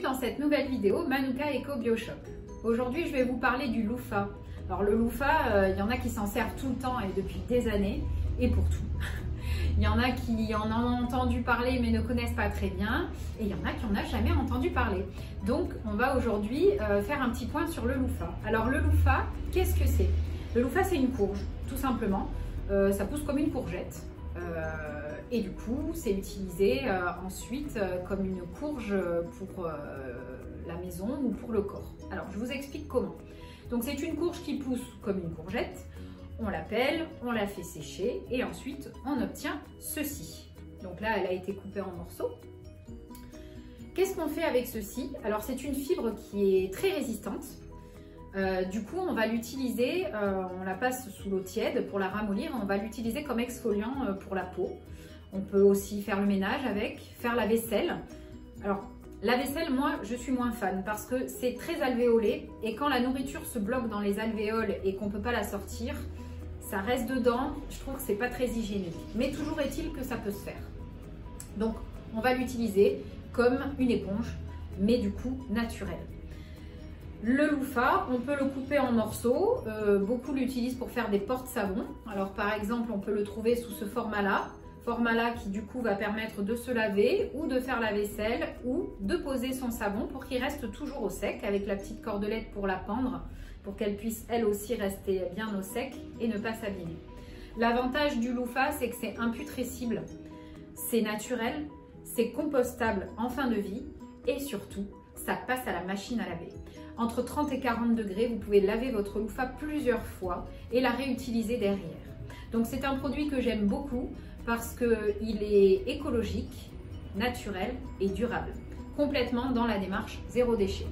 dans cette nouvelle vidéo Manuka Eco Bioshop. Aujourd'hui, je vais vous parler du loofah. Alors le loofah, il y en a qui s'en servent tout le temps et depuis des années, et pour tout. Il y en a qui en ont entendu parler mais ne connaissent pas très bien, et il y en a qui n'en ont jamais entendu parler. Donc on va aujourd'hui faire un petit point sur le loofah. Alors le loofah, qu'est-ce que c'est? Le loofah, c'est une courge, tout simplement. Ça pousse comme une courgette. Et du coup, c'est utilisé ensuite comme une courge pour la maison ou pour le corps. Alors, je vous explique comment. Donc, c'est une courge qui pousse comme une courgette. On la pèle, on la fait sécher et ensuite, on obtient ceci. Donc là, elle a été coupée en morceaux. Qu'est-ce qu'on fait avec ceci? Alors, c'est une fibre qui est très résistante. Du coup, on va l'utiliser, on la passe sous l'eau tiède pour la ramollir. On va l'utiliser comme exfoliant pour la peau. On peut aussi faire le ménage avec, faire la vaisselle. Alors, la vaisselle, moi, je suis moins fan parce que c'est très alvéolé et quand la nourriture se bloque dans les alvéoles et qu'on ne peut pas la sortir, ça reste dedans. Je trouve que c'est pas très hygiénique. Mais toujours est-il que ça peut se faire. Donc, on va l'utiliser comme une éponge, mais du coup, naturelle. Le loofah, on peut le couper en morceaux. Beaucoup l'utilisent pour faire des porte-savons. Alors, par exemple, on peut le trouver sous ce format-là. Format-là qui du coup va permettre de se laver ou de faire la vaisselle ou de poser son savon pour qu'il reste toujours au sec avec la petite cordelette pour la pendre pour qu'elle puisse elle aussi rester bien au sec et ne pas s'abîmer. L'avantage du loofah, c'est que c'est imputrescible, c'est naturel, c'est compostable en fin de vie et surtout, ça passe à la machine à laver. Entre 30 et 40 degrés, vous pouvez laver votre loofah plusieurs fois et la réutiliser derrière. Donc c'est un produit que j'aime beaucoup parce qu'il est écologique, naturel et durable, complètement dans la démarche zéro déchet.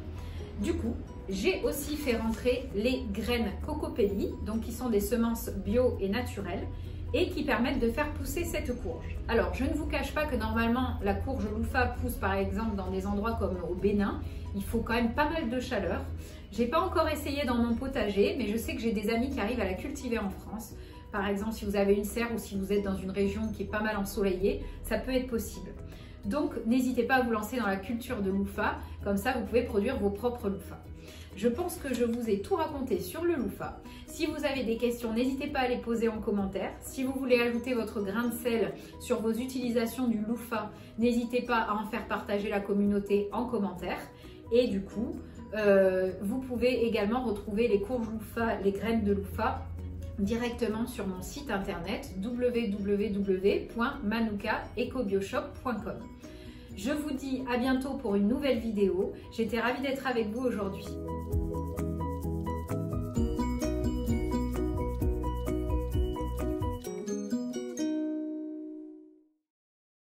Du coup, j'ai aussi fait rentrer les graines Cocopelli, donc qui sont des semences bio et naturelles, et qui permettent de faire pousser cette courge. Alors, je ne vous cache pas que normalement, la courge loofah pousse par exemple dans des endroits comme au Bénin. Il faut quand même pas mal de chaleur. J'ai pas encore essayé dans mon potager, mais je sais que j'ai des amis qui arrivent à la cultiver en France. Par exemple, si vous avez une serre ou si vous êtes dans une région qui est pas mal ensoleillée, ça peut être possible. Donc, n'hésitez pas à vous lancer dans la culture de loofah, comme ça vous pouvez produire vos propres loofahs. Je pense que je vous ai tout raconté sur le loofah. Si vous avez des questions, n'hésitez pas à les poser en commentaire. Si vous voulez ajouter votre grain de sel sur vos utilisations du loofah, n'hésitez pas à en faire partager la communauté en commentaire. Et du coup, vous pouvez également retrouver les courges loofah, les graines de loofah, directement sur mon site internet www.manukaecobioshop.com. Je vous dis à bientôt pour une nouvelle vidéo. J'étais ravie d'être avec vous aujourd'hui.